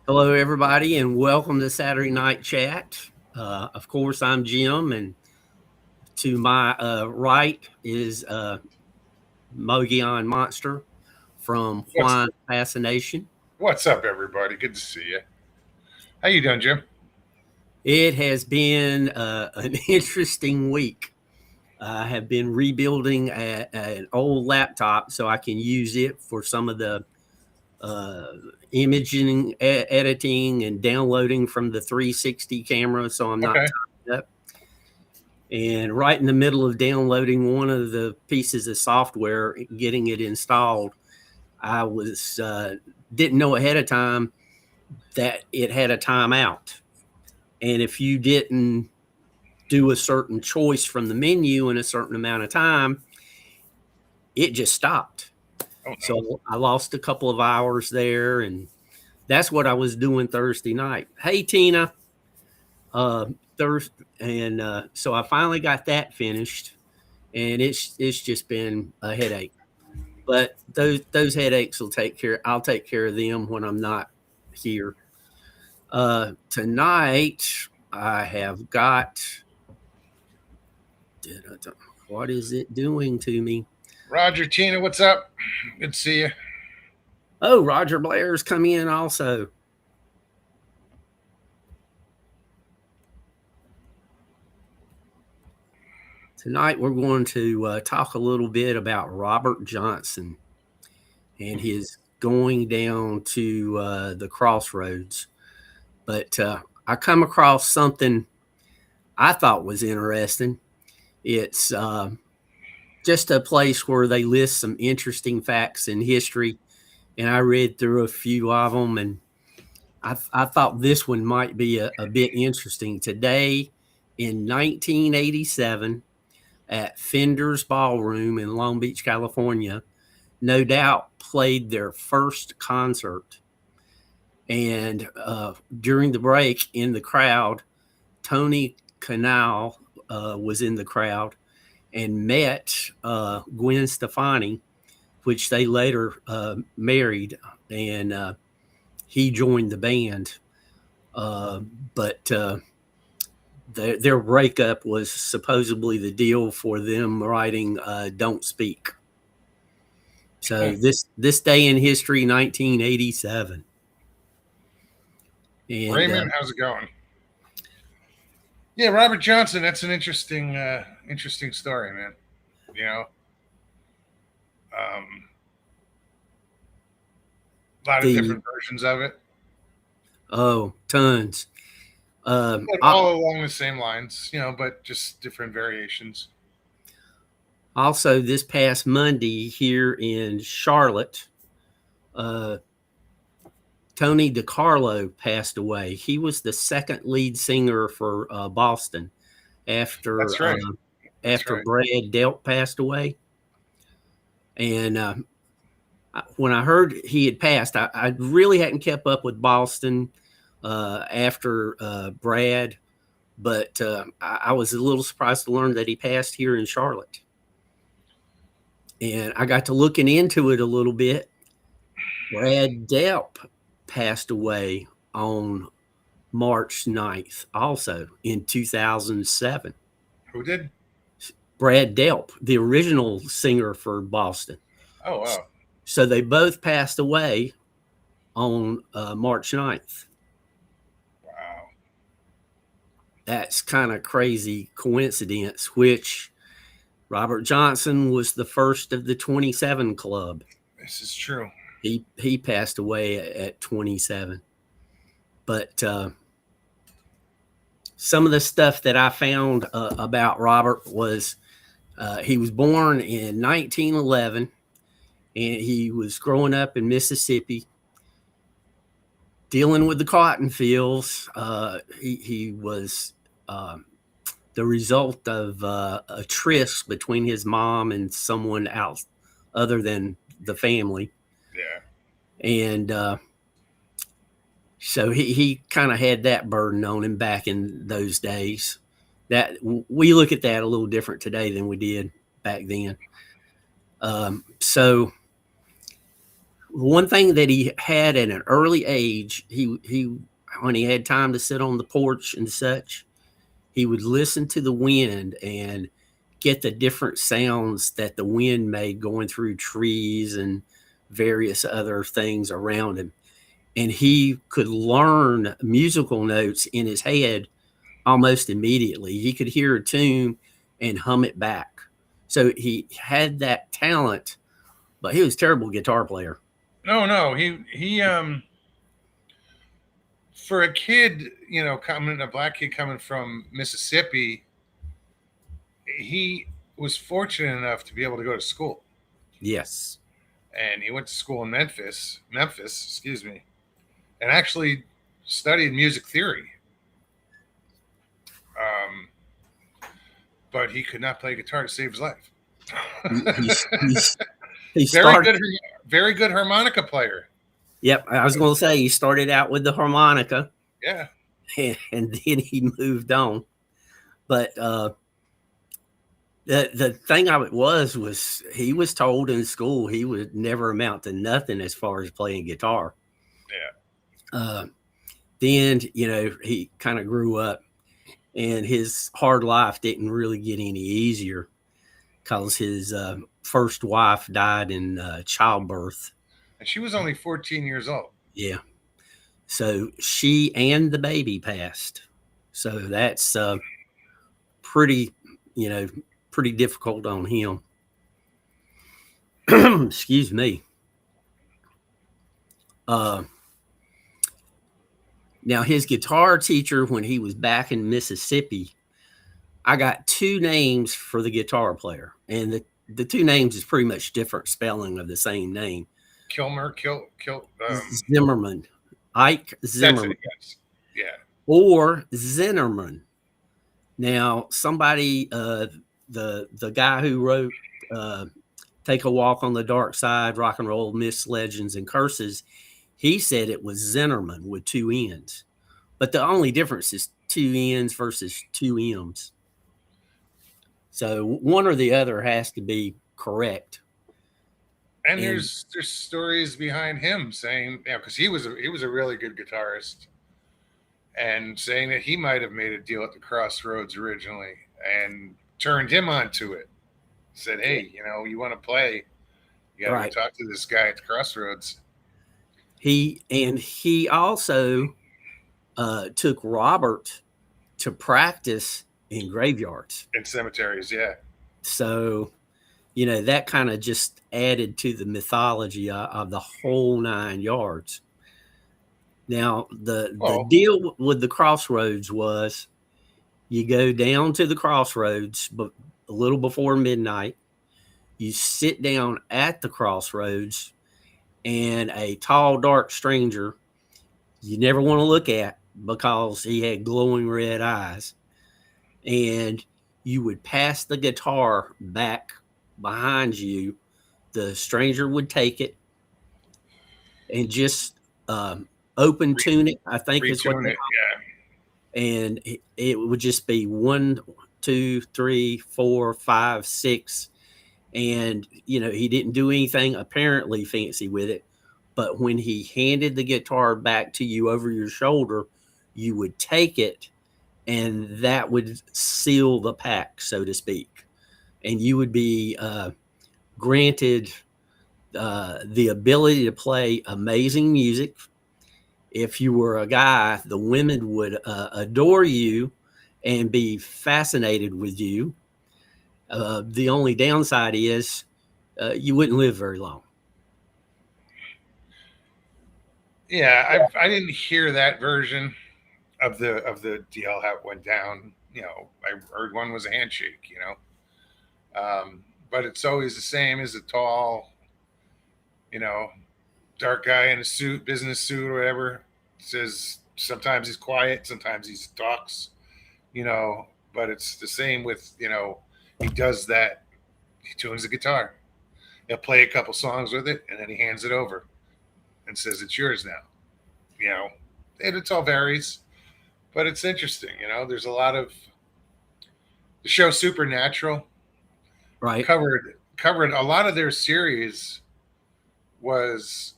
Hello, everybody, and welcome to Saturday Night Chat. Of course, I'm Jim, and to my right is Mogion Monster from What's Juan Fascination. what's up, everybody? Good to see you. How you doing, Jim? It has been an interesting week. I have been rebuilding an old laptop so I can use it for some of the uh, imaging, editing, and downloading from the 360 camera, so I'm not Okay. tied up. And right in the middle of downloading one of the pieces of software, getting it installed, I was didn't know ahead of time that it had a timeout. And if you didn't do a certain choice from the menu in a certain amount of time, it just stopped. Oh no. So I lost a couple of hours there, and that's what I was doing Thursday night. Hey, Tina, uh, Thursday, and so I finally got that finished, and it's just been a headache. But those headaches will take care. I'll take care of them when I'm not here. Tonight I have got. What is it doing to me? Roger, Tina, what's up? Good to see you. Oh, Roger Blair's come in also. Tonight we're going to talk a little bit about Robert Johnson and his going down to the Crossroads. But I come across something I thought was interesting. It's just a place where they list some interesting facts in history, and I read through a few of them, and I thought this one might be a bit interesting. Today, in 1987, at Fender's Ballroom in Long Beach, California, No Doubt played their first concert. And during the break in the crowd, Tony Canal was in the crowd and met Gwen Stefani, which they later married, and he joined the band. But their breakup was supposedly the deal for them writing "Don't Speak." So this day in history, 1987, and Raymond, how's it going? Yeah, Robert Johnson. That's an interesting story, man. You know, a lot of the different versions of it, tons. but all along the same lines. But just different variations. Also, this past Monday here in Charlotte, uh, Tony DiCarlo passed away. He was the second lead singer for Boston after That's right. That's after right. Brad Delp passed away. And when I heard he had passed, I really hadn't kept up with Boston after Brad, but I was a little surprised to learn that he passed here in Charlotte. And I got to looking into it a little bit. Brad Delp passed away on March 9th, also in 2007. Who did? Brad Delp, the original singer for Boston. Oh wow. So they both passed away on March 9th. Wow. That's kind of crazy coincidence, which Robert Johnson was the first of the 27 club. This is true. He passed away at 27. But some of the stuff that I found about Robert was he was born in 1911, and he was growing up in Mississippi, dealing with the cotton fields. He was the result of a tryst between his mom and someone else other than the family. Yeah. And so he kind of had that burden on him back in those days. That we look at that a little different today than we did back then. So one thing that he had at an early age, he when he had time to sit on the porch and such, he would listen to the wind and get the different sounds that the wind made going through trees and various other things around him. And he could learn musical notes in his head almost immediately. He could hear a tune and hum it back. So he had that talent, but he was a terrible guitar player. No, he for a kid, coming a black kid coming from Mississippi, he was fortunate enough to be able to go to school, Yes. and he went to school in Memphis, excuse me, and actually studied music theory. Um, but he could not play guitar to save his life. He, he, he very started. good, very good harmonica player. Yep, I was going to say he started out with the harmonica, Yeah, and then he moved on. But the thing of it was he was told in school he would never amount to nothing as far as playing guitar. yeah. Then he kind of grew up, and his hard life didn't really get any easier because his first wife died in childbirth. And she was only 14 years old. Yeah. So she and the baby passed. So that's pretty, pretty difficult on him. Excuse me. Now, his guitar teacher, when he was back in Mississippi, I got two names for the guitar player. And the two names is pretty much different spelling of the same name. Zimmerman. Ike Zimmerman. Yes. Yeah. Or Zinnerman. Now, somebody, the guy who wrote Take a Walk on the Dark Side, Rock and Roll, Myths, Legends, and Curses, he said it was Zinnerman with two N's. But the only difference is two N's versus two M's. So one or the other has to be correct. And there's stories behind him saying, because he was a really good guitarist, and saying that he might have made a deal at the Crossroads originally and turned him onto it. Said, hey, you want to play, you got to talk to this guy at the Crossroads. He also took Robert to practice in graveyards. In cemeteries, yeah. So, that kind of just added to the mythology of the whole 9 yards. Now, the deal with the Crossroads was you go down to the Crossroads but a little before midnight. You sit down at the Crossroads, and a tall, dark stranger you never want to look at because he had glowing red eyes. And you would pass the guitar back behind you. The stranger would take it and just open tune it, I think is what they call it. And it would just be 1, 2, 3, 4, 5, 6. And, he didn't do anything apparently fancy with it. But when he handed the guitar back to you over your shoulder, you would take it, and that would seal the pack, so to speak. And you would be granted the ability to play amazing music. If you were a guy, the women would adore you and be fascinated with you. The only downside is you wouldn't live very long. Yeah, I didn't hear that version of the deal how it went down. I heard one was a handshake. But it's always the same as a tall, dark guy in a suit, business suit or whatever. Says sometimes he's quiet, sometimes he talks. But it's the same with he does that. He tunes the guitar. He'll play a couple songs with it, and then he hands it over and says it's yours now. And it all varies, but it's interesting. There's a lot of the show Supernatural, right? Covered a lot of their series was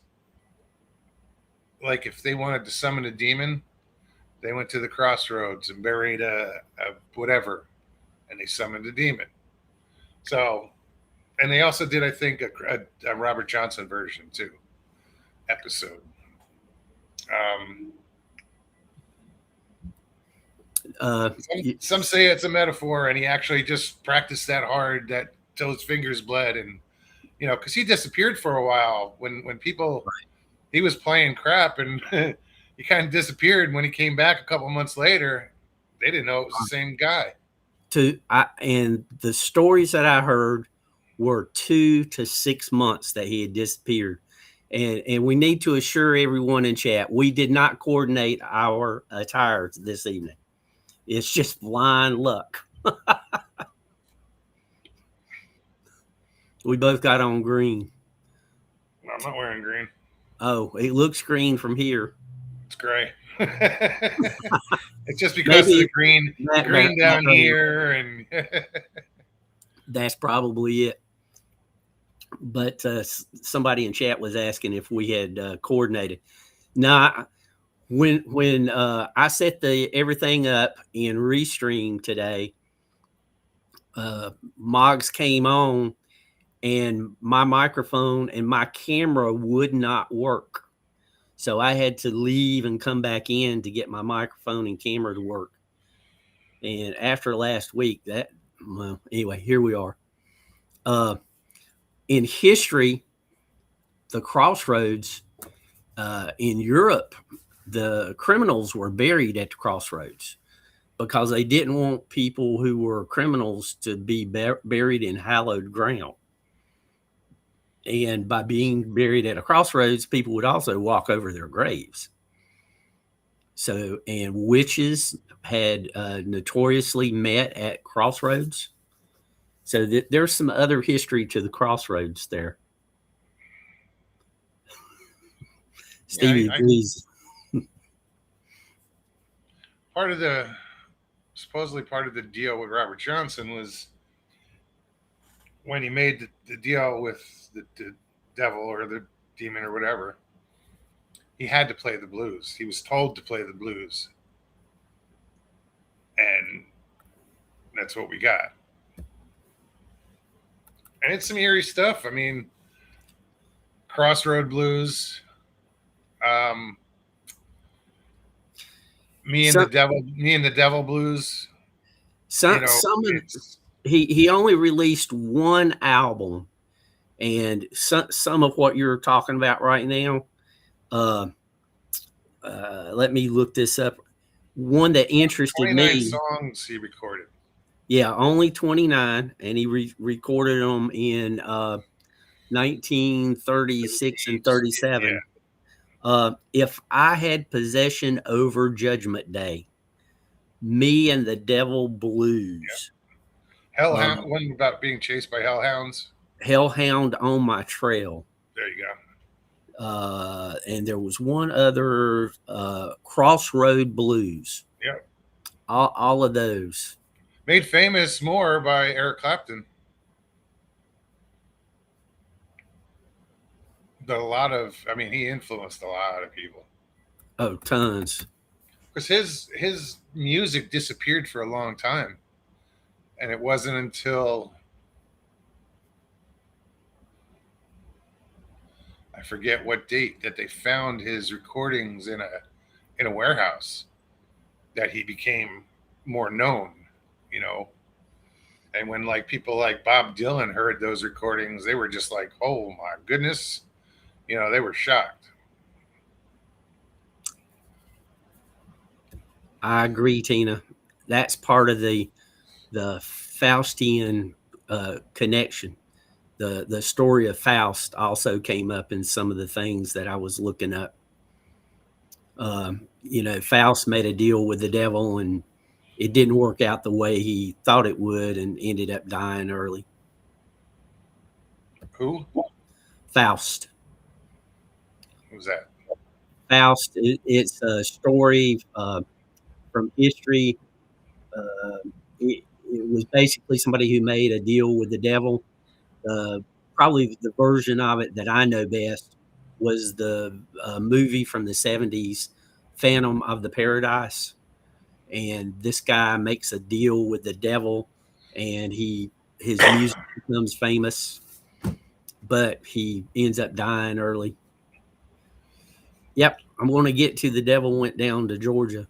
like if they wanted to summon a demon, they went to the Crossroads and buried a whatever, and they summoned a demon. So, and they also did, I think, a Robert Johnson version too episode. Um, some say it's a metaphor, and he actually just practiced that hard that till his fingers bled, and because he disappeared for a while when people he was playing crap, and he kind of disappeared. When he came back a couple months later, they didn't know it was the same guy. And the stories that I heard were 2 to 6 months that he had disappeared. And we need to assure everyone in chat, we did not coordinate our attire this evening. It's just blind luck. We both got on green. No, I'm not wearing green. Oh, it looks green from here. It's gray. It's just because of the green down here, and that's probably it. But somebody in chat was asking if we had coordinated. Now, when I set everything up in Restream today, Moggs came on, and my microphone and my camera would not work. So I had to leave and come back in to get my microphone and camera to work. And after last week, anyway, here we are. In history, the Crossroads in Europe, the criminals were buried at the Crossroads because they didn't want people who were criminals to be buried in hallowed ground. And by being buried at a crossroads, people would also walk over their graves. So, and witches had notoriously met at crossroads. So there's some other history to the Crossroads there. Stevie, please. Supposedly part of the deal with Robert Johnson was when he made the deal with the devil or the demon or whatever, he had to play the blues. He was told to play the blues. And that's what we got. And it's some eerie stuff. I mean, Crossroad Blues, Me and the Devil Blues. He only released one album, and some of what you're talking about right now. Let me look this up. One that interested me. Songs he recorded. Yeah, only 29, and he recorded them in 1936 and 37. Yeah. If I Had Possession Over Judgment Day, Me and the Devil Blues. Yeah. Hellhound, one about being chased by hellhounds. Hellhound on My Trail. There you go. And there was one other, Crossroad Blues. Yep. All of those. Made famous more by Eric Clapton. But he influenced a lot of people. Oh, tons. Because his music disappeared for a long time. And it wasn't until I forget what date that they found his recordings in a warehouse that he became more known, And when people like Bob Dylan heard those recordings, they were just like, "Oh my goodness," they were shocked. I agree, Tina. That's part of the Faustian connection. The story of Faust also came up in some of the things that I was looking up. Faust made a deal with the devil, and it didn't work out the way he thought it would, and ended up dying early. Who? Faust. Who's that? Faust. It's a story from history. It was basically somebody who made a deal with the devil. Probably the version of it that I know best was the movie from the 70s, Phantom of the Paradise. And this guy makes a deal with the devil, and his music becomes famous, but he ends up dying early. Yep, I'm going to get to The Devil Went Down to Georgia,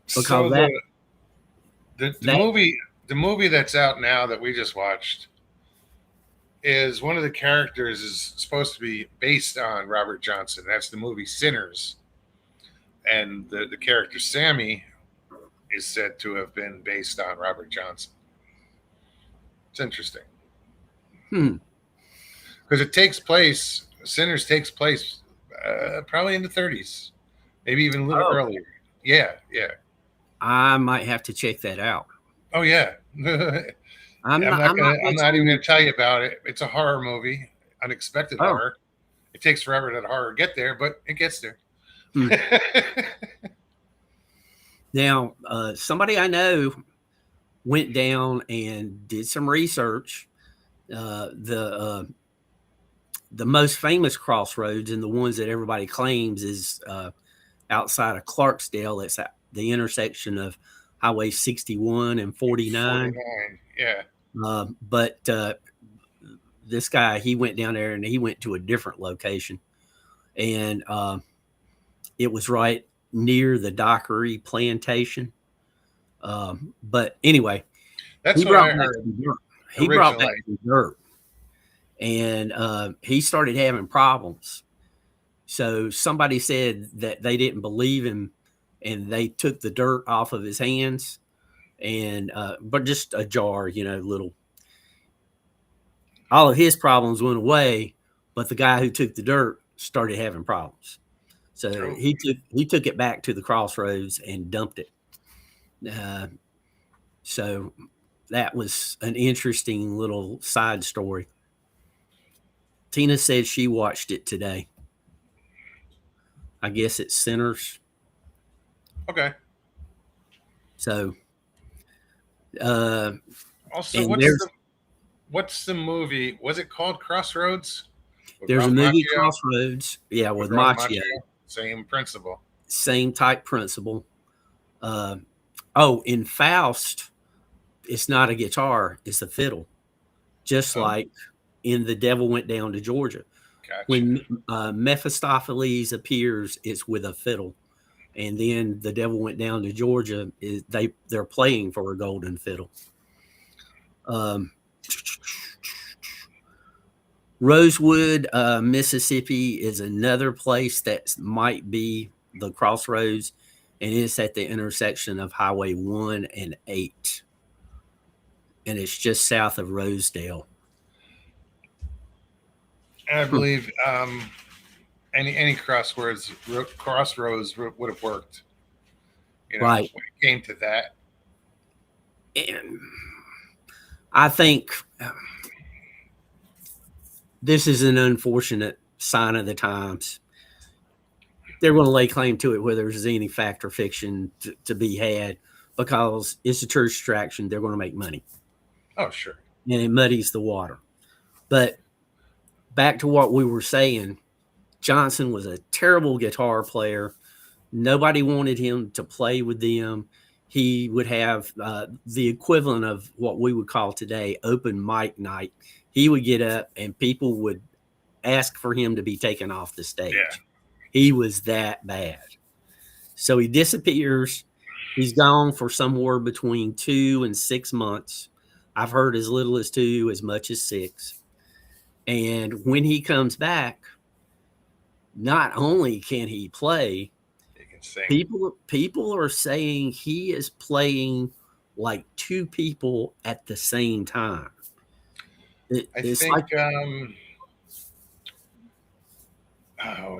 So because that the movie that's out now that we just watched is one of the characters is supposed to be based on Robert Johnson. That's the movie Sinners, and the character Sammy is said to have been based on Robert Johnson. It's interesting because it takes place. Sinners takes place probably in the 30s, maybe even a little earlier. Yeah, yeah. I might have to check that out. Oh yeah. I'm not even gonna tell you about it. It's a horror movie, unexpected horror. It takes forever for that horror to get there, but it gets there. Now, somebody I know went down and did some research. The most famous Crossroads, and the ones that everybody claims, is outside of Clarksdale. It's at the intersection of Highway 61 and 49. Yeah. But this guy, he went down there and he went to a different location, and it was right near the Dockery plantation. But anyway, that's what I heard. He brought back some dirt, and he started having problems. So somebody said that they didn't believe him, and they took the dirt off of his hands, and but just a jar, little. All of his problems went away, but the guy who took the dirt started having problems. So he took it back to the Crossroads and dumped it. So that was an interesting little side story. Tina said she watched it today. I guess it's Sinners. Okay. So, also, what's the movie? Was it called Crossroads? There's a movie, Crossroads. Yeah, with Macchio. Same principle. Same type principle. In Faust, it's not a guitar, it's a fiddle. Just like in The Devil Went Down to Georgia. Gotcha. When Mephistopheles appears, it's with a fiddle. And then The Devil Went Down to Georgia, they're playing for a golden fiddle. Rosewood, Mississippi is another place that might be the Crossroads, and it's at the intersection of Highway 1 and 8. And it's just south of Rosedale. And I believe any Crossroads would have worked. Right. When it came to that. And I think this is an unfortunate sign of the times. They're going to lay claim to it whether there's any fact or fiction to be had, because it's a tourist attraction. They're going to make money. Oh, sure. And it muddies the water. But back to what we were saying, Johnson was a terrible guitar player. Nobody wanted him to play with them. He would have the equivalent of what we would call today open mic night. He would get up and people would ask for him to be taken off the stage. Yeah. He was that bad. So he disappears. He's gone for somewhere between 2 and 6 months. I've heard as little as 2, as much as 6. And when he comes back, not only can he play, he can sing. People are saying he is playing like 2 people at the same time. I think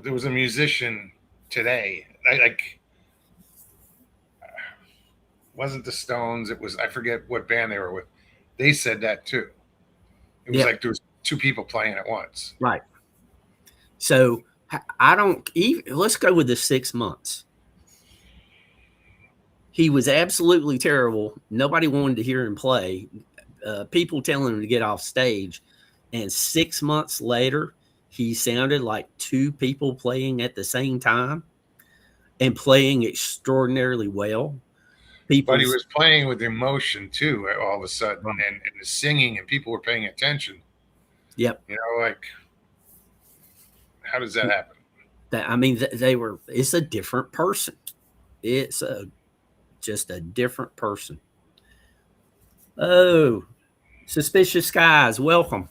there was a musician today. Wasn't the Stones? It was, I forget what band they were with. They said that too. It was like there was 2 people playing at once. Right. So I don't even, let's go with the 6 months. He was absolutely terrible. Nobody wanted to hear him play. People telling him to get off stage. And 6 months later, he sounded like two people playing at the same time and playing extraordinarily well. But he People's was playing with emotion too, all of a sudden, and the singing, and people were paying attention. Yep. You know, like how does that happen? That, I mean, they were. It's a different person. It's just a different person. Oh, Suspicious Skies, welcome.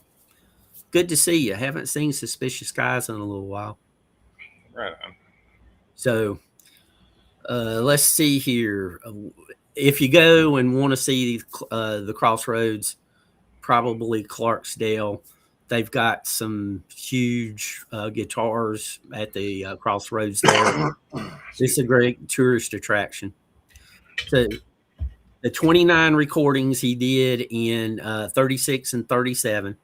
Good to see you. Haven't seen Suspicious Skies in a little while. Right on. So let's see here. If you go and want to see the Crossroads, probably Clarksdale. They've got some huge guitars at the Crossroads there. It's a great tourist attraction. So the 29 recordings he did in 36 and 37,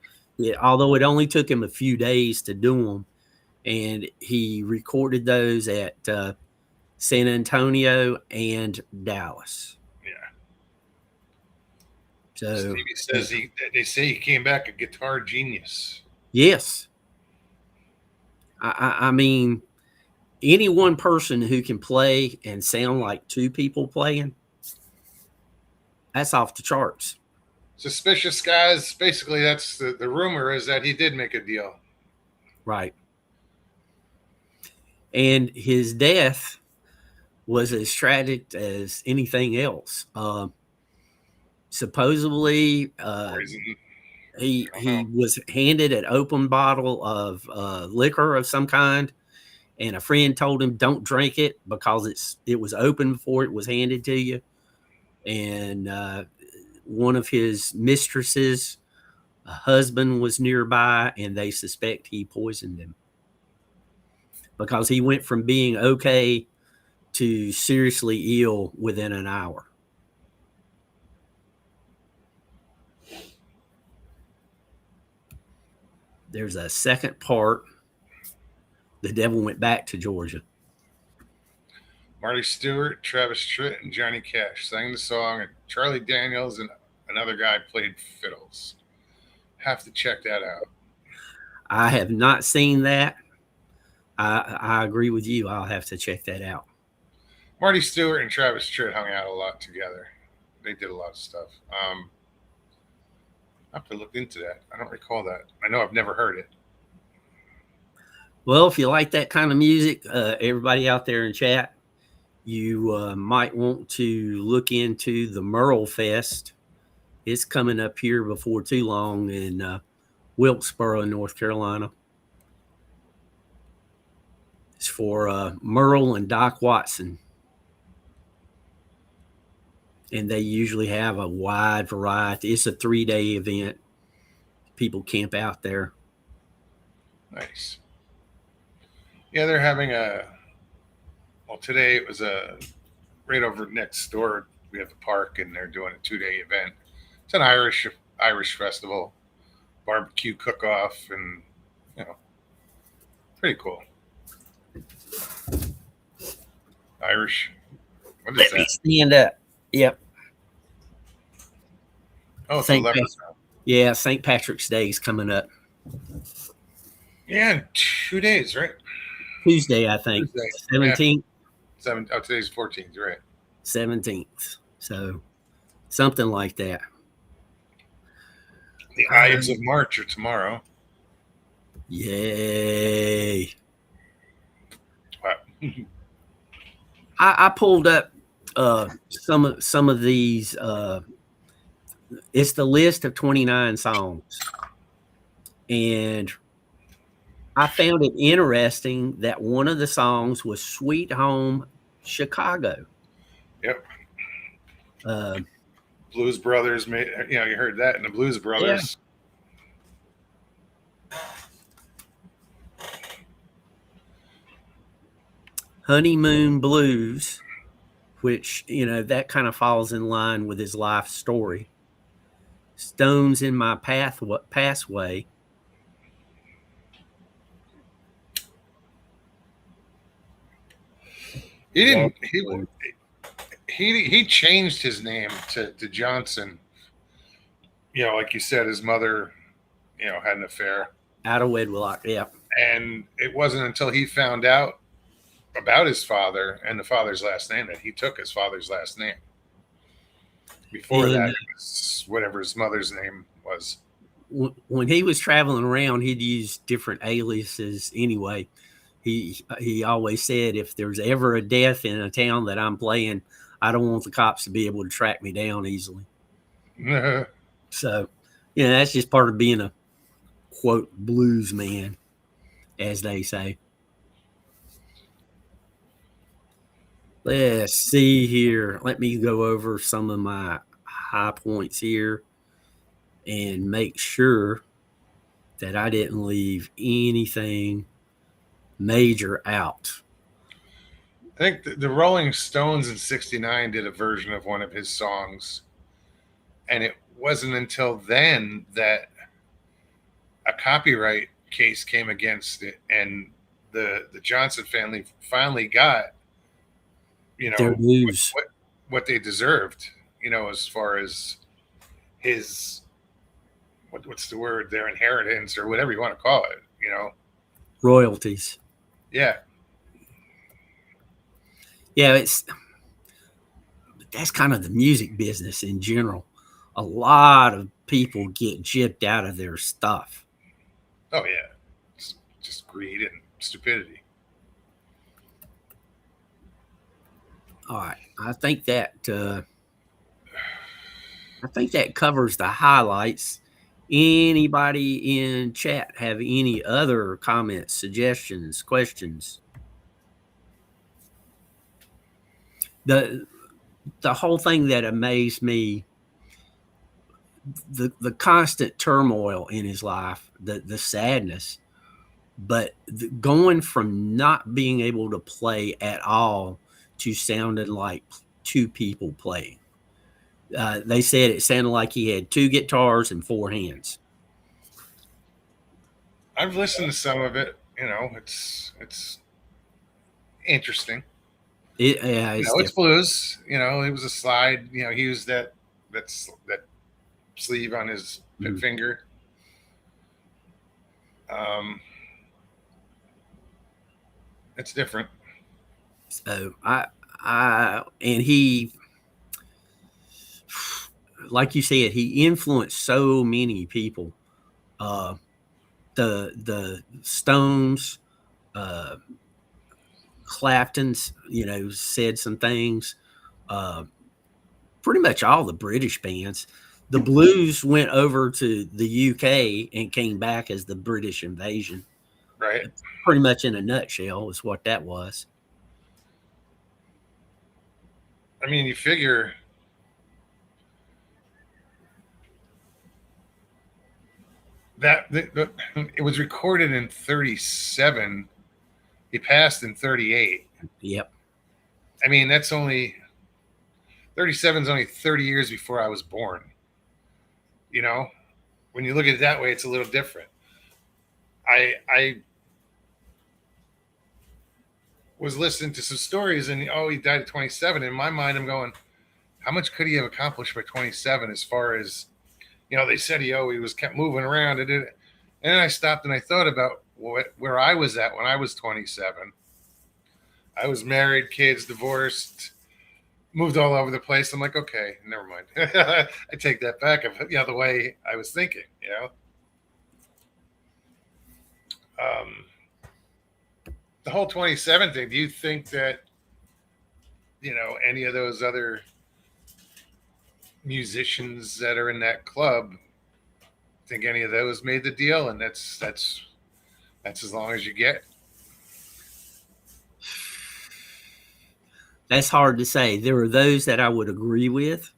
although it only took him a few days to do them, and he recorded those at San Antonio and Dallas. Yeah. So Stevie says they say he came back a guitar genius. yes, I mean, any one person who can play and sound like two people playing, that's off the charts. Suspicious Guys, basically, that's the rumor is that he did make a deal. Right. And his death was as tragic as anything else. Supposedly, he was handed an open bottle of liquor of some kind, and a friend told him don't drink it because it was open before it was handed to you. And one of his mistresses, a husband, was nearby, and they suspect he poisoned him because he went from being okay to seriously ill within an hour. There's a second part. The devil went back to Georgia. Marty Stewart, Travis Tritt, and Johnny Cash sang the song, and Charlie Daniels and another guy played fiddles. Have to check that out. I have not seen that. I agree with you. I'll have to check that out. Marty Stewart and Travis Tritt hung out a lot together. They did a lot of stuff. I have to look into that. I don't recall that. I know I've never heard it. Well, if you like that kind of music, everybody out there in chat, you might want to look into the Merle Fest. It's coming up here before too long in Wilkesboro, North Carolina. It's for Merle and Doc Watson. And they usually have a wide variety. It's a 3-day event. People camp out there. Nice. Yeah, they're having today it was right over next door. We have the park, and they're doing a 2-day event. It's an Irish festival, barbecue cook-off, and pretty cool. Irish. What is Let that? me stand up. Yep. Oh, it's a yeah, St. Patrick's Day is coming up. Yeah, in 2 days, right? Tuesday, I think. 17th. Yeah. Today's 14th, right? 17th. So something like that. The Ides of March are tomorrow. Yay. Wow. I pulled up some of these. It's the list of 29 songs. And I found it interesting that one of the songs was Sweet Home Chicago. Yep. Blues Brothers made, you heard that in the Blues Brothers. Yeah. Honeymoon Blues, which, that kind of falls in line with his life story. Stones in My Pathway. He didn't. He changed his name to Johnson. Like you said, his mother, had an affair. Out of wedlock, yeah. And it wasn't until he found out about his father and the father's last name that he took his father's last name. Before that, And it was whatever his mother's name was. when he was traveling around, he'd use different aliases anyway. He always said, if there's ever a death in a town that I'm playing, I don't want the cops to be able to track me down easily. So, that's just part of being a quote blues man, as they say. Let's see here. Let me go over some of my high points here and make sure that I didn't leave anything major out. I think the Rolling Stones in '69 did a version of one of his songs, and it wasn't until then that a copyright case came against it, and the Johnson family finally got Their what, news. what they deserved, as far as his what's the word, their inheritance or whatever you want to call it. Royalties. Yeah. Yeah, that's kind of the music business in general. A lot of people get gypped out of their stuff. Oh yeah. It's just greed and stupidity. All right, I think that covers the highlights. Anybody in chat have any other comments, suggestions, questions? The the whole thing that amazed me, the constant turmoil in his life, the sadness, but going from not being able to play at all to sounding like two people playing. They said it sounded like he had two guitars and four hands. I've listened to some of it. It's interesting. Yeah, it's It's different. blues. It was a slide. He used that sleeve on his Mm-hmm. finger. Um, it's different. So and he, like you said, he influenced so many people. Uh, the Stones, uh, Clapton's, said some things. Uh, Pretty much all the British bands. The blues went over to the UK and came back as the British invasion. Right. Pretty much in a nutshell is what that was. I mean, you figure that it was recorded in '37. He passed in '38. Yep. I mean, that's only 37 is only 30 years before I was born. You know, when you look at it that way, it's a little different. I was listening to some stories, and he died at 27. In my mind, I'm going, how much could he have accomplished by 27? As far as they said he was kept moving around and did it. And then I stopped and I thought about where I was at when I was 27. I was married, kids, divorced, moved all over the place. I'm like, okay, never mind. I take that back of the way I was thinking. Um, the whole 27 thing. Do you think that any of those other musicians that are in that club, think any of those made the deal? And that's as long as you get. That's hard to say. There are those that I would agree with.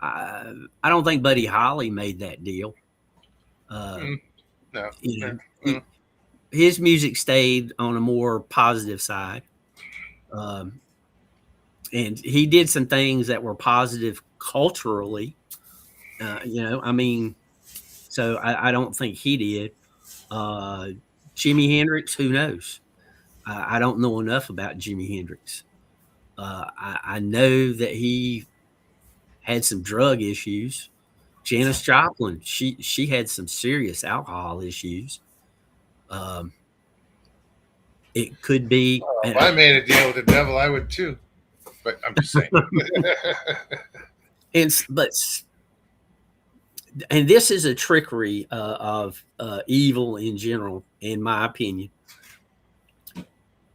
I don't think Buddy Holly made that deal. No. His music stayed on a more positive side. And he did some things that were positive culturally. I mean, so I don't think he did. Jimi Hendrix, who knows? I don't know enough about Jimi Hendrix. I know that he had some drug issues. Janis Joplin, she had some serious alcohol issues. It could be. If I made a deal with the devil, I would too. But I'm just saying. But and this is a trickery of evil in general, in my opinion.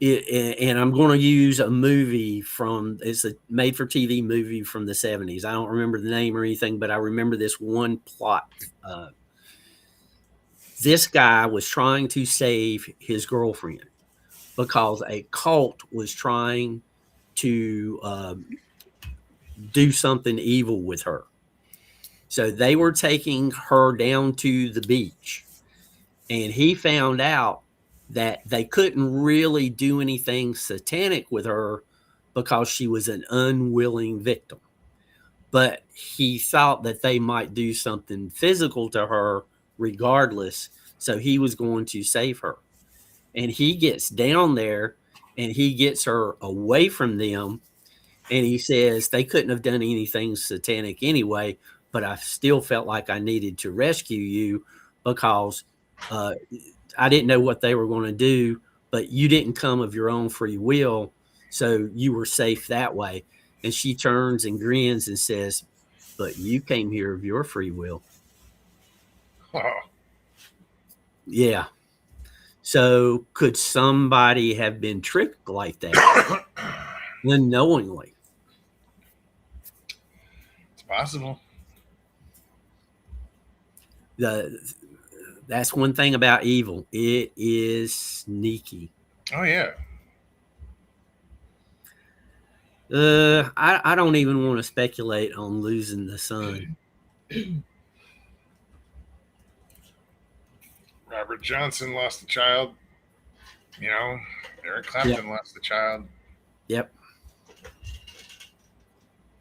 And I'm going to use a movie it's a made for TV movie from the 70s. I don't remember the name or anything, but I remember this one plot. This guy was trying to save his girlfriend because a cult was trying to do something evil with her. So they were taking her down to the beach, and he found out that they couldn't really do anything satanic with her because she was an unwilling victim. But he thought that they might do something physical to her regardless, so he was going to save her. And he gets down there and he gets her away from them, and he says they couldn't have done anything satanic anyway, but I still felt like I needed to rescue you because I didn't know what they were going to do, but you didn't come of your own free will, so you were safe that way. And she turns and grins and says, but you came here of your free will. Oh. Yeah. So could somebody have been tricked like that unknowingly? It's possible. That's one thing about evil. It is sneaky. Oh yeah. I don't even want to speculate on losing the son. Robert Johnson lost a child. You know, Eric Clapton lost a child. Yep.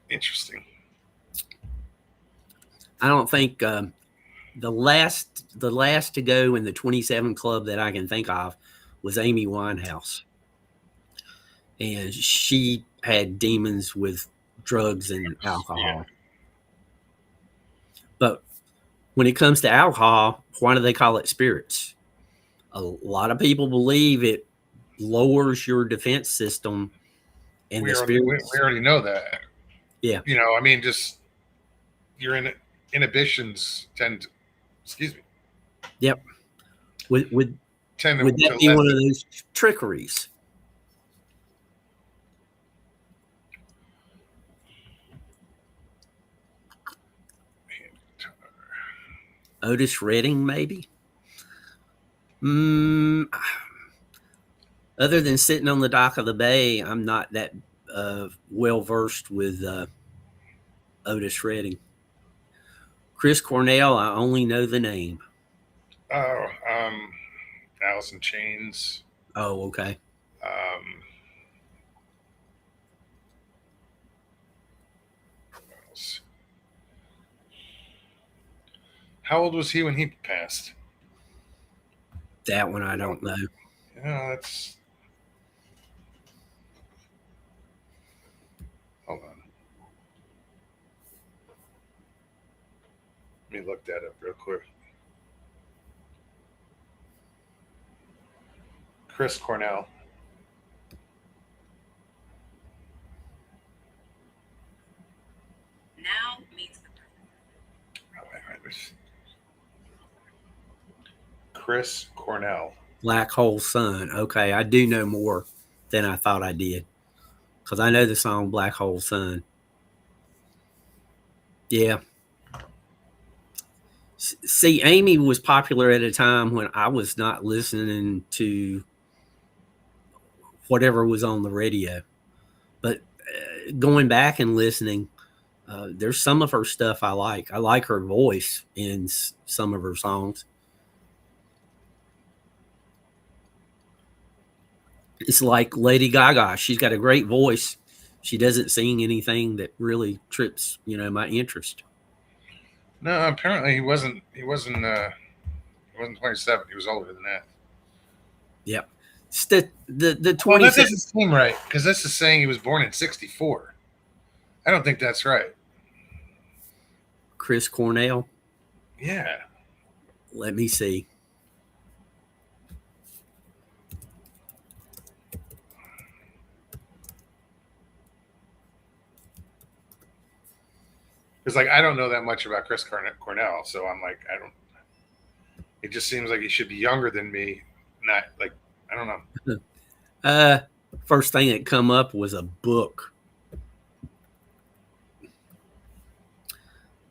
Interesting. I don't think the last to go in the 27 club that I can think of was Amy Winehouse, and she had demons with drugs and alcohol. Yeah. But when it comes to alcohol, why do they call it spirits? A lot of people believe it lowers your defense system, and we already know that. Yeah. You know, I mean, just your inhibitions tend to, excuse me. Yep. Would that be one of those trickeries? Otis Redding, maybe? Other than sitting on the dock of the bay, I'm not that well versed with Otis Redding. Chris Cornell, I only know the name. Oh, Alice in Chains. Oh, okay. What else? How old was he when he passed? That one I don't know. Yeah, that's. Hold on. Let me look that up real quick. Chris Cornell. Now meets the Chris Cornell. Black Hole Sun. Okay, I do know more than I thought I did, because I know the song Black Hole Sun. Yeah. See, Amy was popular at a time when I was not listening to whatever was on the radio. But going back and listening, there's some of her stuff I like. I like her voice in some of her songs. It's like Lady Gaga. She's got a great voice. She doesn't sing anything that really trips, my interest. No, apparently he wasn't 27. He was older than that. Yep. It's the 20. Well, that doesn't seem right, because this is saying he was born in 64. I don't think that's right. Chris Cornell? Yeah. Let me see. Because like I don't know that much about Chris Cornell, so I'm like I don't. It just seems like he should be younger than me. Not like I don't know. First thing that come up was a book.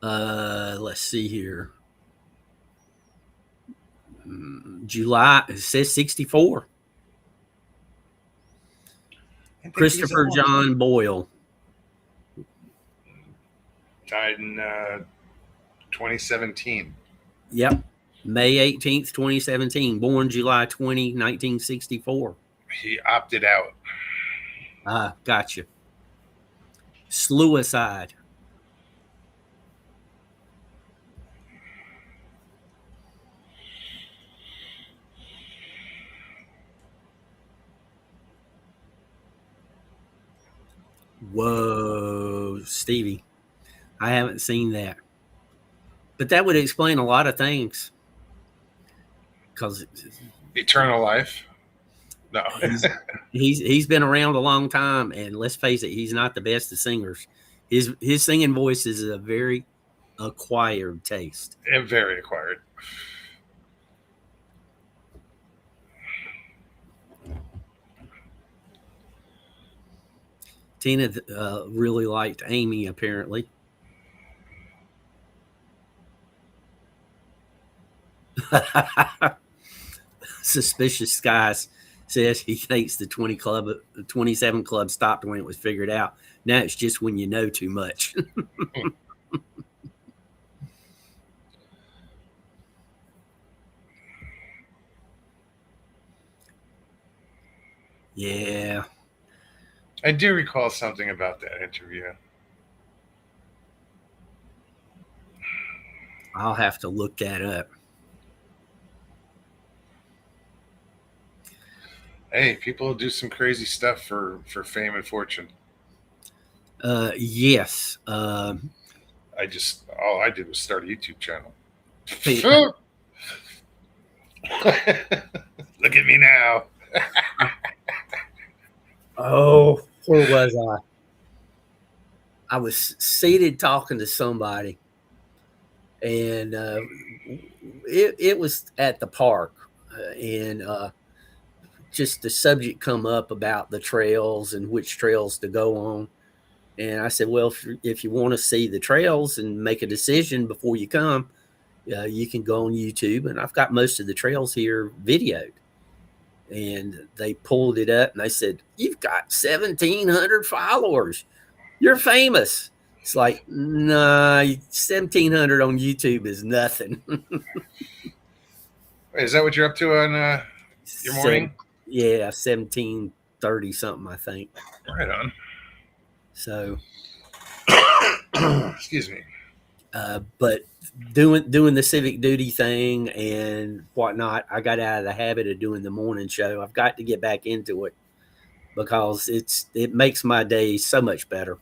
Let's see here. July, it says 64. Christopher John Boyle. Died in 2017. Yep. May 18th, 2017. Born July 20, 1964. He opted out. Gotcha. Suicide. Whoa, Stevie. I haven't seen that. But that would explain a lot of things. Because Eternal life. No. he's been around a long time, and let's face it, he's not the best of singers. His singing voice is a very acquired taste. And very acquired. Tina really liked Amy, apparently. Suspicious Skies says he thinks the 27 Club stopped when it was figured out. Now it's just when you know too much. Yeah. I do recall something about that interview. I'll have to look that up. Hey, people do some crazy stuff for fame and fortune. Yes. All I did was start a YouTube channel. Look at me now. Oh, where was I? I was seated talking to somebody, and it was at the park, and just the subject come up about the trails and which trails to go on. And I said, well, if you want to see the trails and make a decision before you come, you can go on YouTube. And I've got most of the trails here videoed. And they pulled it up and they said, you've got 1,700 followers. You're famous. It's like, nah, 1,700 on YouTube is nothing. Wait, is that what you're up to on your morning? Yeah, 1730 something, I think. Right on. So, excuse me. But doing the civic duty thing and whatnot, I got out of the habit of doing the morning show. I've got to get back into it because it makes my day so much better.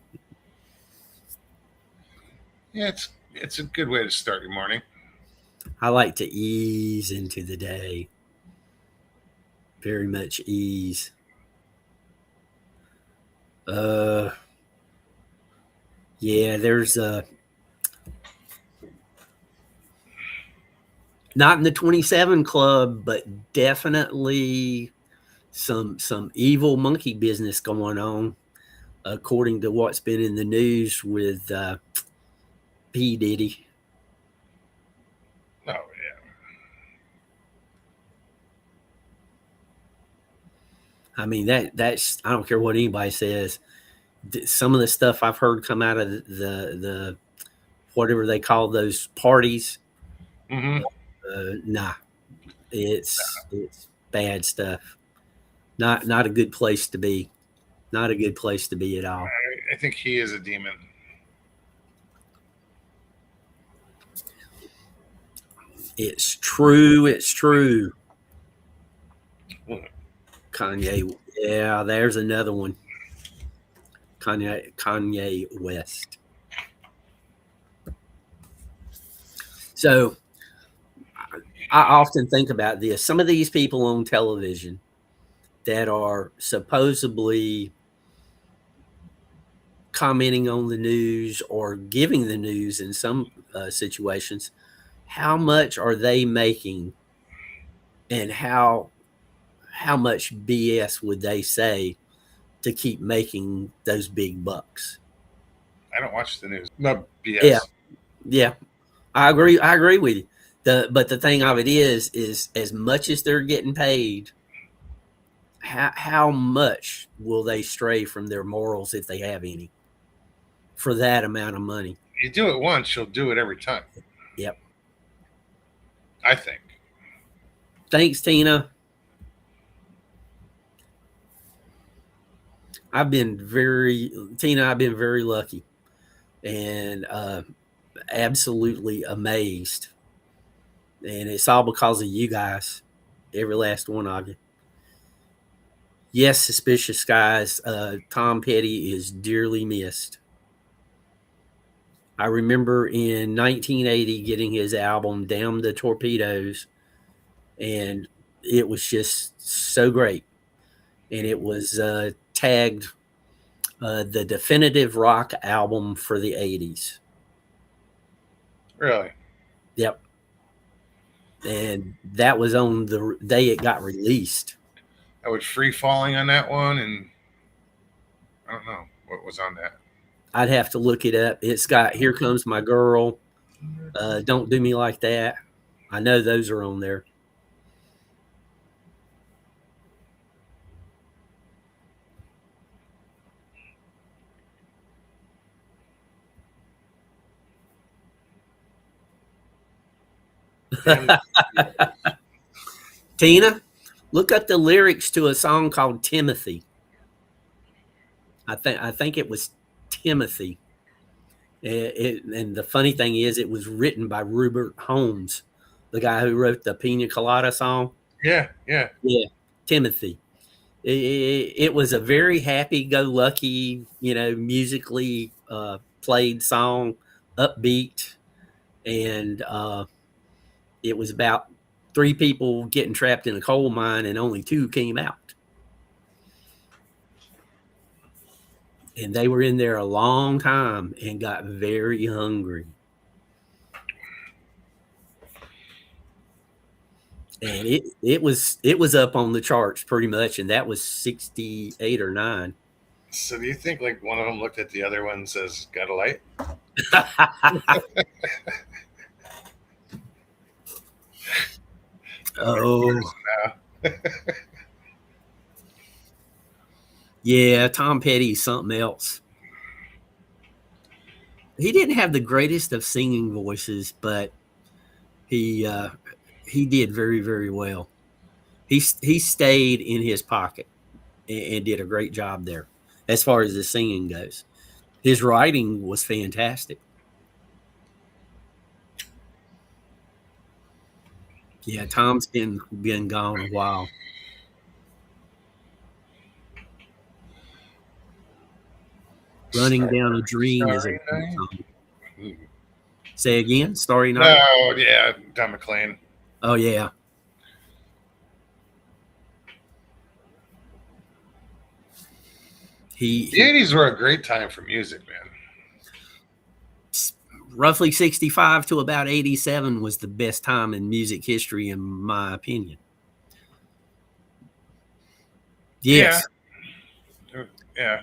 Yeah, it's a good way to start your morning. I like to ease into the day. Very much ease. Yeah, there's not in the 27 Club, but definitely some evil monkey business going on, according to what's been in the news with P. Diddy. Oh yeah. I mean that's I don't care what anybody says. Some of the stuff I've heard come out of the whatever they call those parties. Mm-hmm. Nah, it's bad stuff. Not a good place to be. Not a good place to be at all. I think he is a demon. It's true. It's true. Kanye. Yeah, there's another one. Kanye West. So I often think about this. Some of these people on television that are supposedly commenting on the news or giving the news in some situations, how much are they making, and how much BS would they say to keep making those big bucks? I don't watch the news. No Yeah, BS. yeah, I agree. I agree with you. But the thing of it is as much as they're getting paid, how much will they stray from their morals if they have any for that amount of money? You do it once, you'll do it every time. Yep. I think. Thanks, Tina. I've been very lucky and absolutely amazed, and it's all because of you guys, every last one of you. Yes, Suspicious Skies. Tom Petty is dearly missed. I remember in 1980 getting his album Damn the Torpedoes, and it was just so great. And it was tagged the definitive rock album for the 80s. Really? Yep. And that was on the day it got released. I was free falling on that one, and I don't know what was on that. I'd have to look it up. It's got Here Comes My Girl, Don't Do Me Like That. I know those are on there. Tina, look up the lyrics to a song called Timothy. I think it was Timothy. And the funny thing is, it was written by Rupert Holmes, the guy who wrote the Pina Colada song. Yeah. Yeah, Timothy. It was a very happy-go-lucky, musically played song, upbeat, and it was about 3 people getting trapped in a coal mine, and only 2 came out. And they were in there a long time and got very hungry. And it was up on the charts pretty much, and that was 68 or 9. So do you think like one of them looked at the other one and says, "Got a light"? Oh. Yeah, Tom Petty's something else. He didn't have the greatest of singing voices, but he did very, very well. He stayed in his pocket and did a great job there as far as the singing goes. His writing was fantastic. Yeah, Tom's been gone a while. Running Down a Dream is a great song. Say again, Starry Night? No, yeah, Don McLean. Oh, yeah. The 80s were a great time for music, man. Roughly 65 to about 87 was the best time in music history, in my opinion. Yes. Yeah.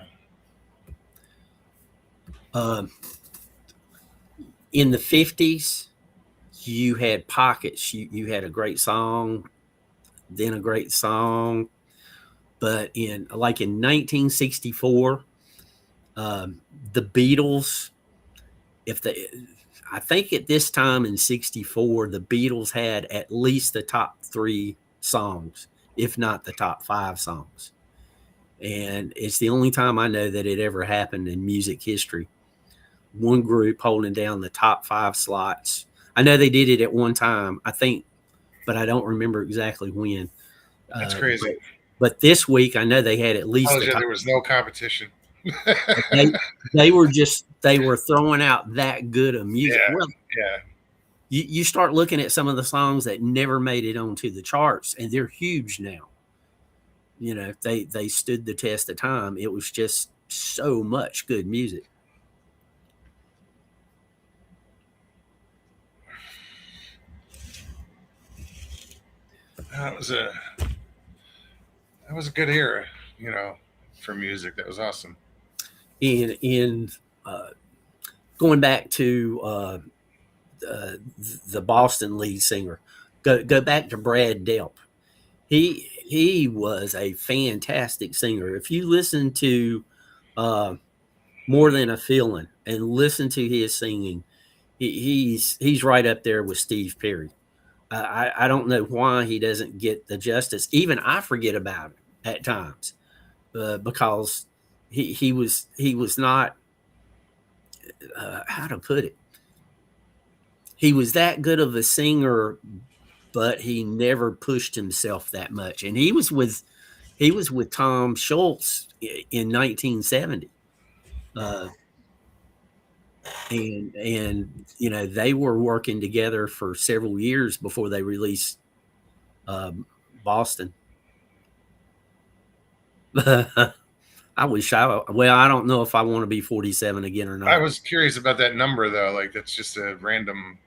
In the 50s, you had pockets. You had a great song, then a great song. But in 1964, the Beatles, I think at this time in 64, the Beatles had at least the top 3 songs, if not the top 5 songs. And it's the only time I know that it ever happened in music history. One group holding down the top 5 slots. I know they did it at one time, I think, but I don't remember exactly when. That's crazy. But this week, I know they had at least. There was no competition. they were throwing out that good of music. Yeah, well, yeah. You start looking at some of the songs that never made it onto the charts, and they're huge now. They stood the test of time. It was just so much good music. That was a good era, you know, for music. That was awesome. In going back to the Boston lead singer, go back to Brad Delp. He was a fantastic singer. If you listen to uh, More Than a Feeling and listen to his singing, he's right up there with Steve Perry. I don't know why he doesn't get the justice. Even I forget about him at times because he was not how to put it. He was that good of a singer, but he never pushed himself that much. And he was with Tom Schultz in 1970. Uh, and they were working together for several years before they released um, Boston. I wish I don't know if I want to be 47 again or I not. was curious about that number though. Like that's just a random,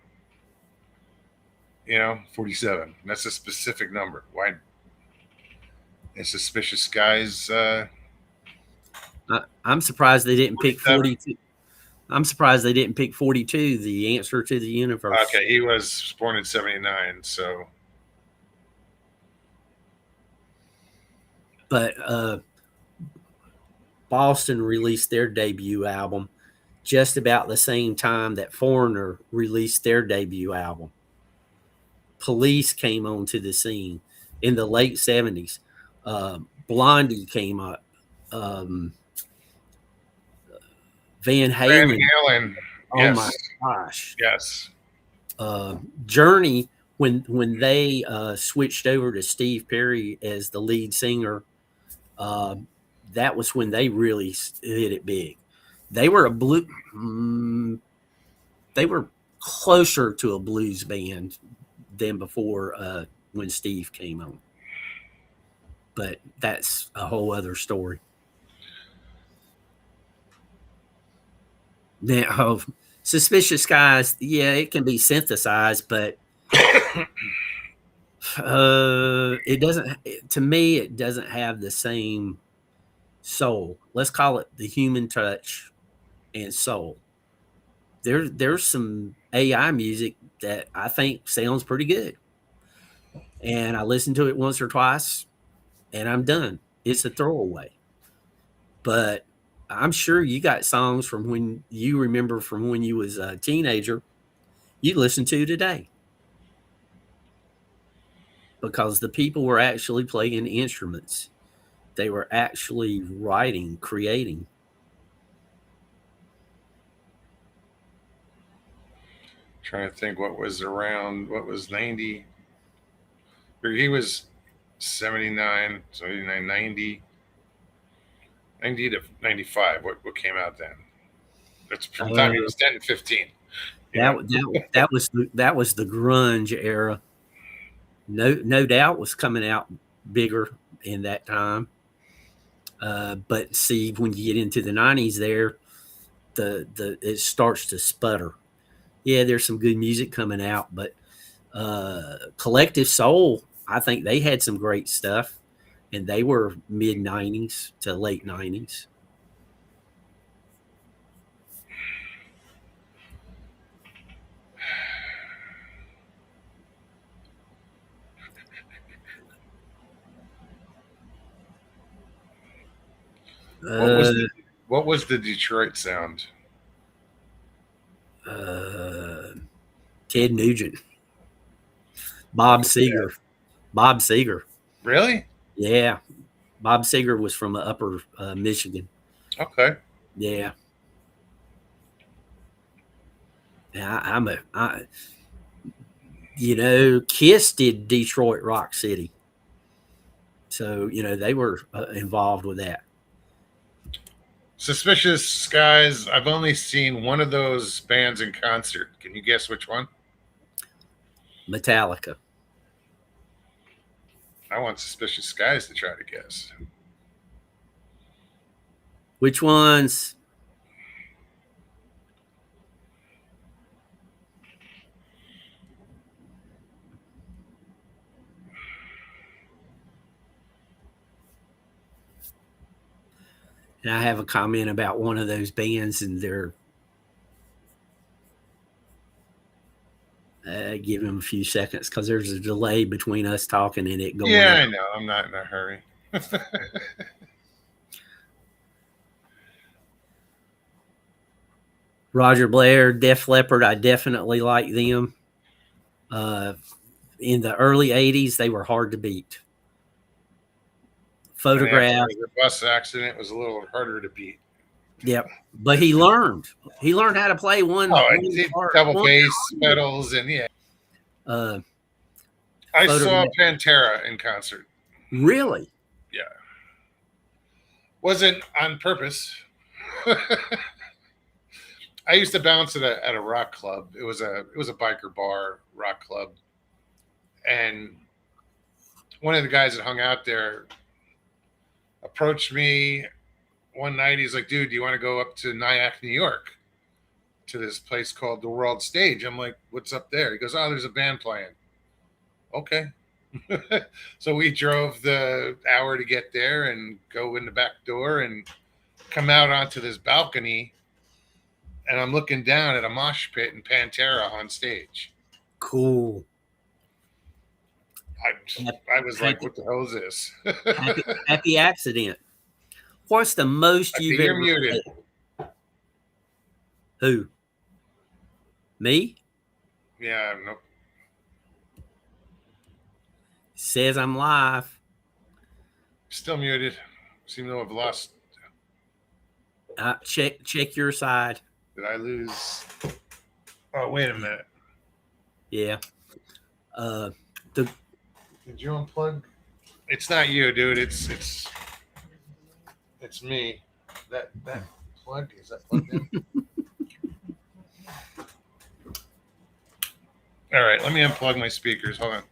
47. That's a specific number. Why? And Suspicious Skies, I'm surprised they didn't pick 47. 42. I'm surprised they didn't pick 42, the answer to the universe. Okay, he was born in '79, so But Boston released their debut album just about the same time that Foreigner released their debut album. Police came onto the scene in the late 70s. Blondie came up. Um, Van Van Halen. Halen. Oh my Yes, gosh. yes. Journey, when they switched over to Steve Perry as the lead singer, uh, that was when they really hit it big. They were a blue. They were closer to a blues band than before when Steve came on. But that's a whole other story. Now, Suspicious Skies, yeah, it can be synthesized, but it doesn't. To me, it doesn't have the same soul. Let's call it the human touch and soul. There's some AI music that I think sounds pretty good, and I listen to it once or twice, and I'm done. It's a throwaway. But I'm sure you got songs from when you remember from when you was a teenager you listen to today because the people were actually playing instruments. They were actually writing, creating. Trying to think what was around, what was 90, or he was 79, 79, 90, 90 to 95. What came out then? That's from the time he Uh, was 10 to 15, you know? that was the grunge era. No doubt was coming out bigger in that time. But see, when you get into the '90s, there the it starts to sputter. Yeah, there's some good music coming out, but Collective Soul, I think they had some great stuff, and they were mid '90s to late '90s. What was Uh, the what was the Detroit sound? uh, Ted Nugent, Bob What's that? Seger, Bob Seger. Really? Yeah, Bob Seger was from Upper Michigan. Okay. Yeah, yeah. Kiss did Detroit Rock City, so they were involved with that. Suspicious Skies. I've only seen one of those bands in concert. Can you guess which one? Metallica. I want Suspicious Skies to try to guess. Which ones? And I have a comment about one of those bands, and they're give them a few seconds because there's a delay between us talking and it going Yeah, out. I know. I'm not in a hurry. Roger Blair, Def Leppard, I definitely like them. Uh, in the early 80s, they were hard to beat. And after Photograph, the bus accident, it was a little harder to beat. yep. But he learned. He learned how to play Oh, I one did part, double one bass pedals, and yeah. uh, I saw photograph. Pantera in concert. Really? Yeah, wasn't on purpose. I used to bounce at a rock club. It was a biker bar rock club, and one of the guys that hung out there approached me one night. He's like, "Dude, do you want to go up to Nyack, New York, to this place called the World Stage?" I'm like, "What's up there?" He goes, "Oh, there's a band playing." Okay. So we drove the hour to get there and go in the back door and come out onto this balcony, and I'm looking down at a mosh pit and Pantera on stage. Cool. I was like, Happy, what the hell is this? happy accident. What's the most Okay, you've you're ever muted. paid? Who? Me? Yeah, no. Says I'm live. Still muted. Seem to have lost. Check your side. Did I lose? Oh, wait a minute. Yeah. The Did you unplug? It's not you, dude. It's me. That plug, is that plugged in? All right, let me unplug my speakers. Hold on.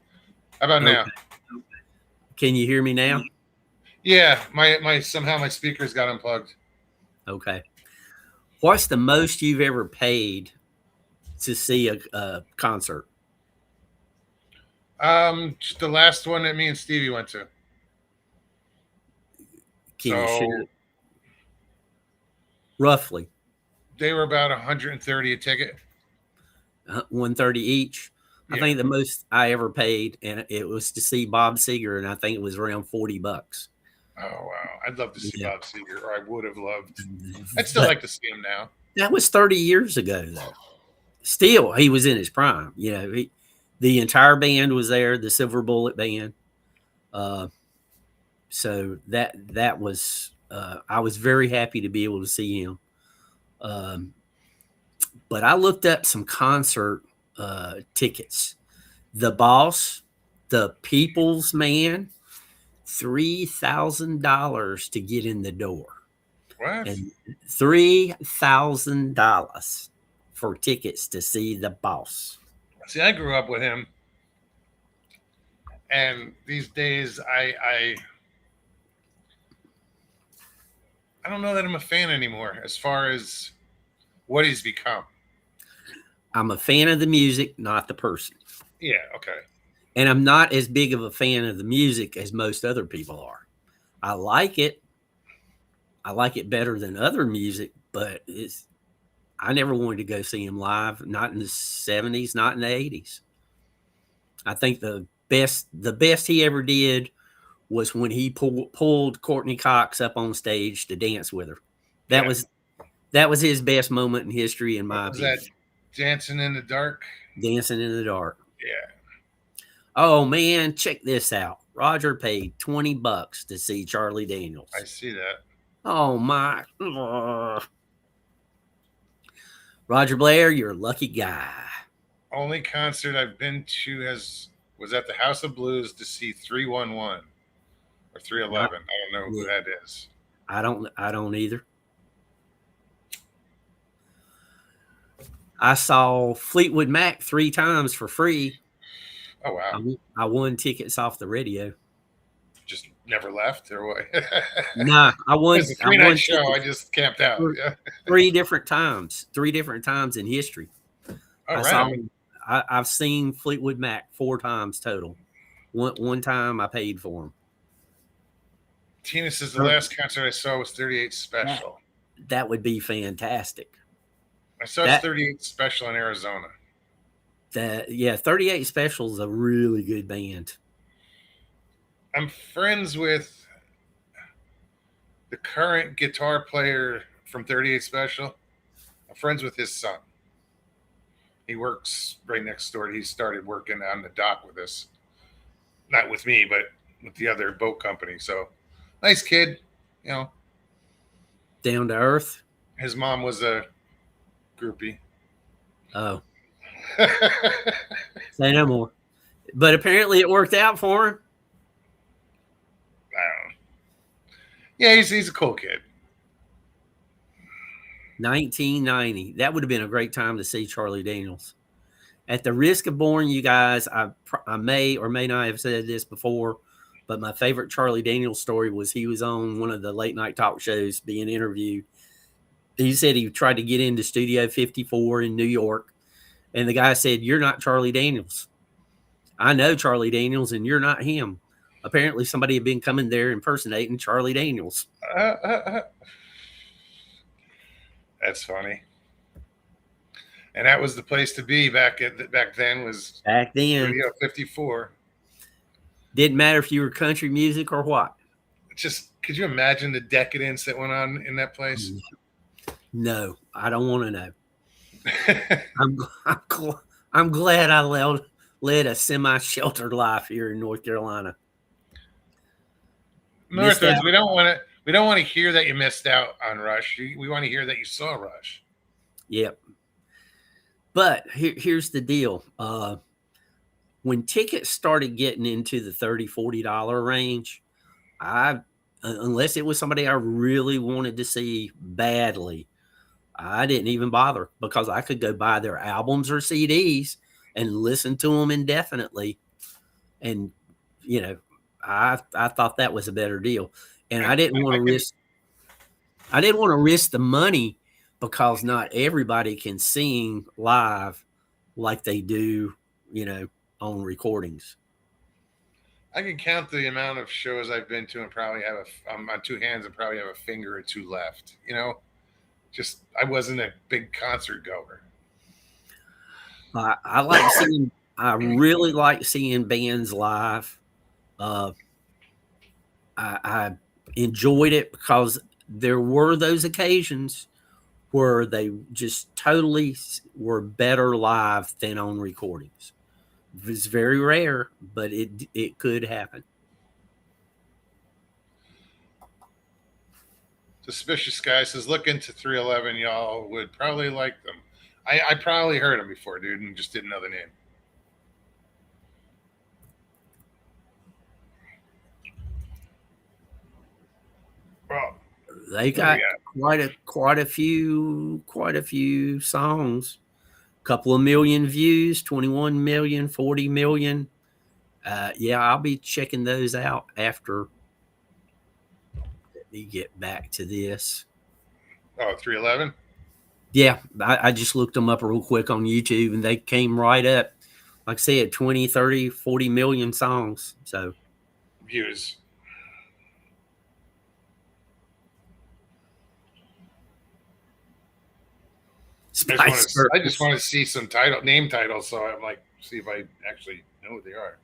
How about now? Can you hear me now? Yeah, my somehow my speakers got unplugged. Okay. What's the most you've ever paid to see a concert? The last one that me and Stevie went to. Can you share So roughly? they were about 130 a ticket. 130 each. I Yeah. think the most I ever paid, and it was to see Bob Seger, and I think it was around $40. Oh wow, I'd love to see Yeah. Bob Seger, or I would have loved. I'd still But like to see him now. that was 30 years ago, though. Still, he was in his prime. You know, the entire band was there, the Silver Bullet band. So that was I was very happy to be able to see him. But I looked up some concert tickets. The Boss, the People's Man, $3,000 to get in the door, What? and $3,000 for tickets to see the Boss. See, I grew up with him, and these days I don't know that I'm a fan anymore as far as what he's become. I'm a fan of the music, not the person. Yeah, okay. And I'm not as big of a fan of the music as most other people are. I like it. I like it better than other music, but I never wanted to go see him live, not in the 70s, not in the 80s. I think the best he ever did was when he pulled Courtney Cox up on stage to dance with her. That was his best moment in history, in my opinion. That Dancing in the Dark? Dancing in the Dark. Yeah. Oh man, check this out. Roger paid $20 to see Charlie Daniels. I see that. Oh my. Roger Blair, you're a lucky guy. Only concert I've been to was at the House of Blues to see 311 or 311. I don't know who that is. I don't either. I saw Fleetwood Mac 3 times for free. Oh wow. I won tickets off the radio. Just Never left or what? Nah, I It's won. a I 3 night won show. I tickets just camped out. for Yeah. 3 different times in history. Oh, I right saw. on. I've seen Fleetwood Mac 4 times total. One time I paid for Tina says the them. last concert I saw was 38 That Special. that would be fantastic. I saw his That 38 Special in Arizona. yeah, 38 Special is a really good band. I'm friends with the current guitar player from 38 Special. I'm friends with his son. He works right next door. He started working on the dock with us. Not with me, but with the other boat company. So nice kid. You know, Down to earth. his mom was a groupie. Oh, say no more. But apparently it worked out for him. I don't know. Yeah, he's a cool kid. 1990. That would have been a great time to see Charlie Daniels. At the risk of boring you guys, I may or may not have said this before, but my favorite Charlie Daniels story was he was on one of the late night talk shows being interviewed. He said he tried to get into Studio 54 in New York, and the guy said, "You're not Charlie Daniels. I know Charlie Daniels, and you're not him." Apparently, somebody had been coming there impersonating Charlie Daniels. Uh, uh, uh. That's funny. And that was the place to be back then. Was Back then, Studio 54. didn't matter if you were country music or what. Just could you imagine the decadence that went on in that place? No, I don't want to know. I'm I'm glad I led a semi-sheltered life here in North Carolina. Northwoods, we don't want to hear that you missed out on Rush. We want to hear that you saw Rush. Yep. But here's the deal. When tickets started getting into the $30-$40 range, unless it was somebody I really wanted to see badly, I didn't even bother because I could go buy their albums or CDs and listen to them indefinitely. And, I thought that was a better deal. And I didn't want to risk the money because not everybody can sing live like they do, on recordings. I can count the amount of shows I've been to and probably have on 2 hands and probably have a finger or two left. Just I wasn't a big concert goer. I really like seeing bands live. I enjoyed it because there were those occasions where they just totally were better live than on recordings. It's very rare, but it could happen. Suspicious Guy says, look into 311. Y'all would probably like them. I probably heard them before, dude, and just didn't know the name. Well, they got quite a few songs. Couple of million views, 21 million, 40 million. Yeah, I'll be checking those out after. Let me get back to this. Oh, 311? Yeah, I just looked them up real quick on YouTube and they came right up. Like I said, 20, 30, 40 million songs. So views. I just want to see some name titles, so I'm like, see if I actually know what they are.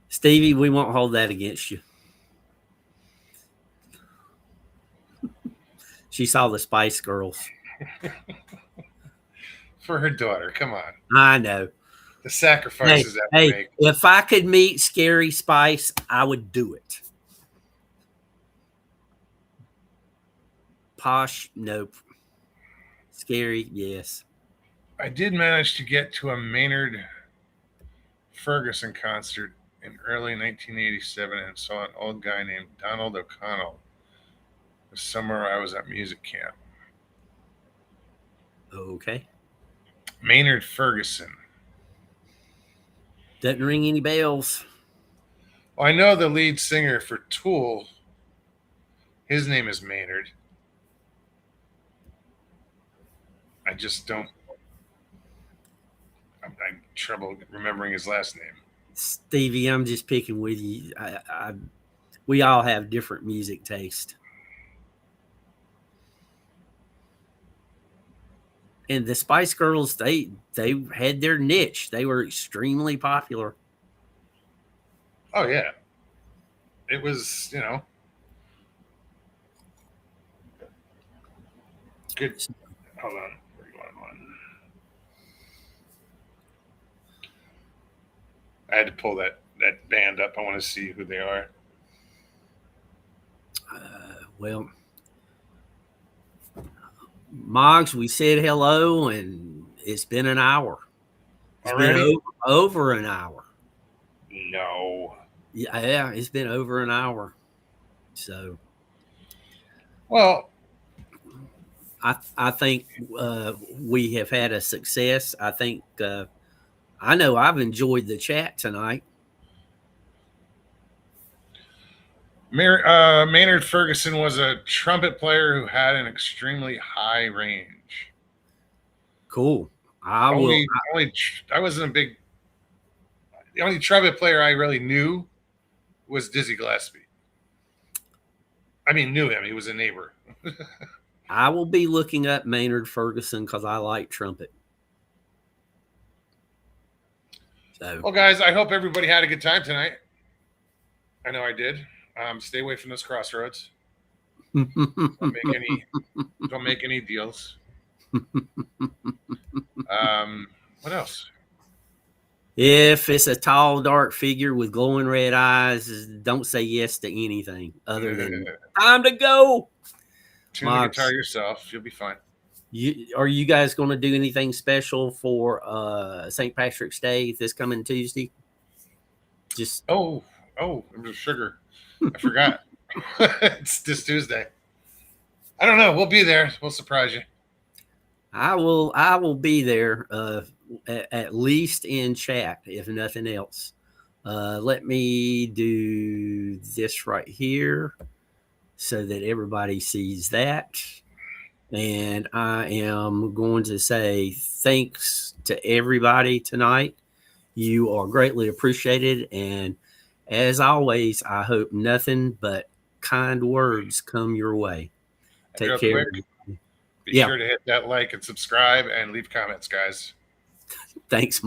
Stevie, we won't hold that against you. She saw the Spice Girls. For her daughter, come on. I know. The sacrifices that we make. If I could meet Scary Spice, I would do it. Posh, nope. Scary, yes. I did manage to get to a Maynard Ferguson concert in early 1987 and saw an old guy named Donald O'Connell. The summer I was at music camp. Okay. Maynard Ferguson. Doesn't ring any bells. Well, I know the lead singer for Tool. His name is Maynard. I just don't. I'm trouble remembering his last name. Stevie, I'm just picking with you. We all have different music taste. And the Spice Girls, they had their niche. They were extremely popular. Oh yeah, it was good. Hold on, where you want? I had to pull that band up. I want to see who they are. Well, Moggs, we said hello, and it's been an hour. It's Already? been over an hour. No. Yeah, it's been over an hour. So, Well, I think we have had a success. I think I know I've enjoyed the chat tonight. Maynard Ferguson was a trumpet player who had an extremely high range. Cool. I will. I wasn't a big. The only trumpet player I really knew was Dizzy Gillespie. I mean, knew him. He was a neighbor. I will be looking up Maynard Ferguson because I like trumpet. So, well, guys, I hope everybody had a good time tonight. I know I did. Stay away from those crossroads. Don't make any deals. What else? If it's a tall, dark figure with glowing red eyes, don't say yes to anything other than time to go. Tune the guitar yourself. You'll be fine. Are you guys going to do anything special for St. Patrick's Day this coming Tuesday? Just I'm just sugar. I forgot. It's this Tuesday. I don't know. We'll be there. We'll surprise you. I will be there at least in chat, if nothing else. Let me do this right here so that everybody sees that. And I am going to say thanks to everybody tonight. You are greatly appreciated. And as always, I hope nothing but kind words come your way. Take care. Be sure to hit that like and subscribe and leave comments, guys. Thanks.